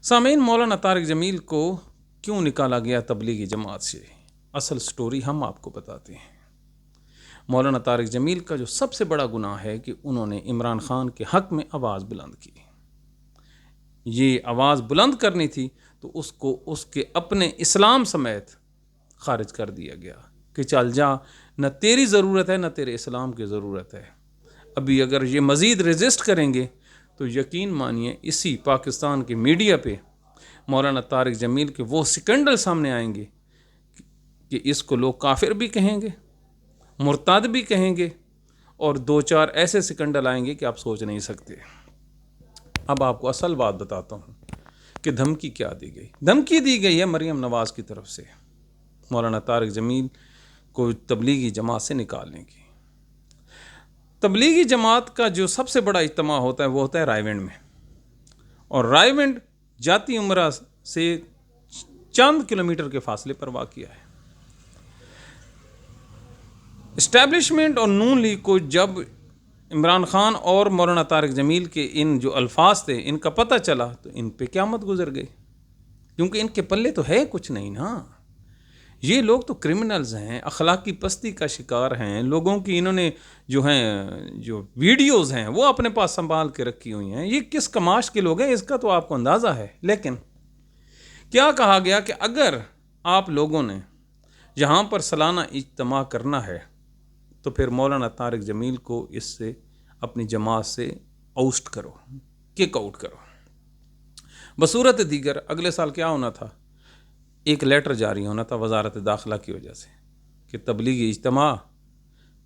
سامعین، مولانا طارق جمیل کو کیوں نکالا گیا تبلیغی جماعت سے؟ اصل سٹوری ہم آپ کو بتاتے ہیں۔ مولانا طارق جمیل کا جو سب سے بڑا گناہ ہے کہ انہوں نے عمران خان کے حق میں آواز بلند کی۔ یہ آواز بلند کرنی تھی تو اس کو اس کے اپنے اسلام سمیت خارج کر دیا گیا کہ چل جا، نہ تیری ضرورت ہے نہ تیرے اسلام کی ضرورت ہے۔ ابھی اگر یہ مزید ریزسٹ کریں گے تو یقین مانیے اسی پاکستان کے میڈیا پہ مولانا طارق جمیل کے وہ سکنڈل سامنے آئیں گے کہ اس کو لوگ کافر بھی کہیں گے، مرتد بھی کہیں گے، اور 2-4 ایسے سکنڈل آئیں گے کہ آپ سوچ نہیں سکتے۔ اب آپ کو اصل بات بتاتا ہوں کہ دھمکی کیا دی گئی۔ دھمکی دی گئی ہے مریم نواز کی طرف سے مولانا طارق جمیل کو تبلیغی جماعت سے نکالنے کی۔ تبلیغی جماعت کا جو سب سے بڑا اجتماع ہوتا ہے وہ ہوتا ہے رائے ونڈ میں، اور رائے ونڈ جاتی عمرہ سے چند کلومیٹر کے فاصلے پر واقع ہے۔ اسٹیبلشمنٹ اور نون لیگ کو جب عمران خان اور مولانا طارق جمیل کے ان جو الفاظ تھے ان کا پتہ چلا تو ان پہ قیامت گزر گئی، کیونکہ ان کے پلے تو ہے کچھ نہیں نا۔ یہ لوگ تو کرمنلز ہیں، اخلاقی پستی کا شکار ہیں، لوگوں کی انہوں نے جو ویڈیوز ہیں وہ اپنے پاس سنبھال کے رکھی ہوئی ہیں۔ یہ کس کماش کے لوگ ہیں اس کا تو آپ کو اندازہ ہے۔ لیکن کیا کہا گیا کہ اگر آپ لوگوں نے یہاں پر سالانہ اجتماع کرنا ہے تو پھر مولانا طارق جمیل کو اس سے اپنی جماعت سے اوسٹ کرو، کک آؤٹ کرو۔ بصورت دیگر اگلے سال کیا ہونا تھا؟ ایک لیٹر جاری ہونا تھا وزارت داخلہ کی وجہ سے کہ تبلیغی اجتماع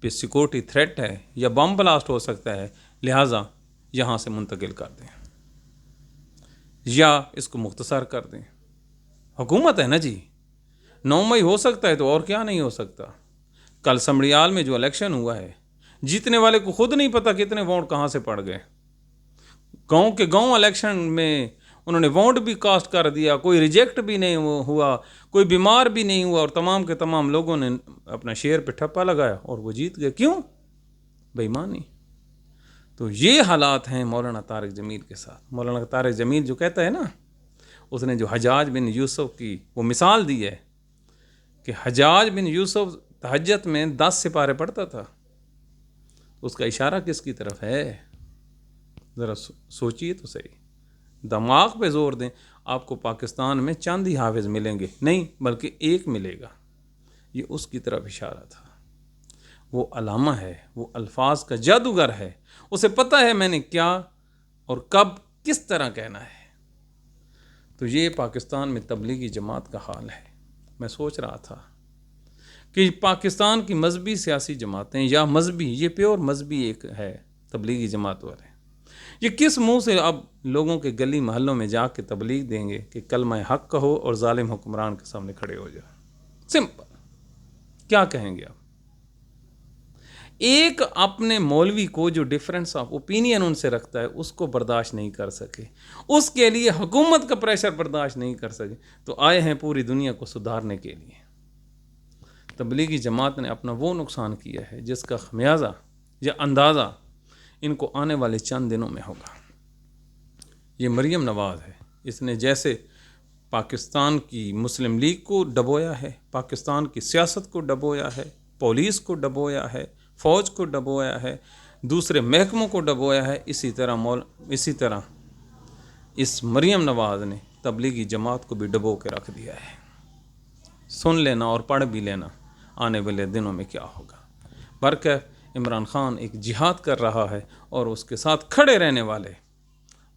پہ سیکورٹی تھریٹ ہے یا بم بلاسٹ ہو سکتا ہے، لہٰذا یہاں سے منتقل کر دیں یا اس کو مختصر کر دیں۔ حکومت ہے نا جی، 9 مئی ہو سکتا ہے تو اور کیا نہیں ہو سکتا۔ کل سمڑیال میں جو الیکشن ہوا ہے، جیتنے والے کو خود نہیں پتا کتنے ووٹ کہاں سے پڑ گئے۔ گاؤں کے گاؤں الیکشن میں انہوں نے ووٹ بھی کاسٹ کر دیا، کوئی ریجیکٹ بھی نہیں ہوا، کوئی بیمار بھی نہیں ہوا، اور تمام کے تمام لوگوں نے اپنا شیر پہ ٹھپا لگایا اور وہ جیت گئے۔ کیوں؟ بے ایمانی۔ تو یہ حالات ہیں مولانا طارق جمیل کے ساتھ۔ مولانا طارق جمیل جو کہتا ہے نا، اس نے جو حجاج بن یوسف کی وہ مثال دی ہے کہ حجاج بن یوسف تہجد میں 10 سپارے پڑھتا تھا، اس کا اشارہ کس کی طرف ہے؟ ذرا سوچیے تو صحیح، دماغ پہ زور دیں۔ آپ کو پاکستان میں چند ہی حافظ ملیں گے، نہیں بلکہ ایک ملے گا۔ یہ اس کی طرف اشارہ تھا۔ وہ علامہ ہے، وہ الفاظ کا جادوگر ہے، اسے پتہ ہے میں نے کیا اور کب کس طرح کہنا ہے۔ تو یہ پاکستان میں تبلیغی جماعت کا حال ہے۔ میں سوچ رہا تھا کہ پاکستان کی مذہبی سیاسی جماعتیں یا مذہبی، یہ پیور مذہبی ایک ہے تبلیغی جماعت والے، یہ کس منہ سے اب لوگوں کے گلی محلوں میں جا کے تبلیغ دیں گے کہ کلمہ حق کہو اور ظالم حکمران کے سامنے کھڑے ہو جاؤ؟ سمپل۔ کیا کہیں گے آپ؟ ایک اپنے مولوی کو جو ڈیفرنس آف اوپینین ان سے رکھتا ہے اس کو برداشت نہیں کر سکے، اس کے لیے حکومت کا پریشر برداشت نہیں کر سکے، تو آئے ہیں پوری دنیا کو سدھارنے کے لیے۔ تبلیغی جماعت نے اپنا وہ نقصان کیا ہے جس کا خمیازہ یا اندازہ ان کو آنے والے چند دنوں میں ہوگا۔ یہ مریم نواز ہے، اس نے جیسے پاکستان کی مسلم لیگ کو ڈبویا ہے، پاکستان کی سیاست کو ڈبویا ہے، پولیس کو ڈبویا ہے، فوج کو ڈبویا ہے، دوسرے محکموں کو ڈبویا ہے، اسی طرح اس مریم نواز نے تبلیغی جماعت کو بھی ڈبو کے رکھ دیا ہے۔ سن لینا اور پڑھ بھی لینا آنے والے دنوں میں کیا ہوگا۔ برکہ عمران خان ایک جہاد کر رہا ہے اور اس کے ساتھ کھڑے رہنے والے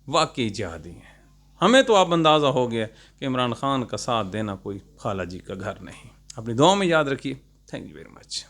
واقعی جہادی ہیں۔ ہمیں تو اب اندازہ ہو گیا کہ عمران خان کا ساتھ دینا کوئی خالہ جی کا گھر نہیں۔ اپنی دعاؤں میں یاد رکھیے۔ Thank you very much.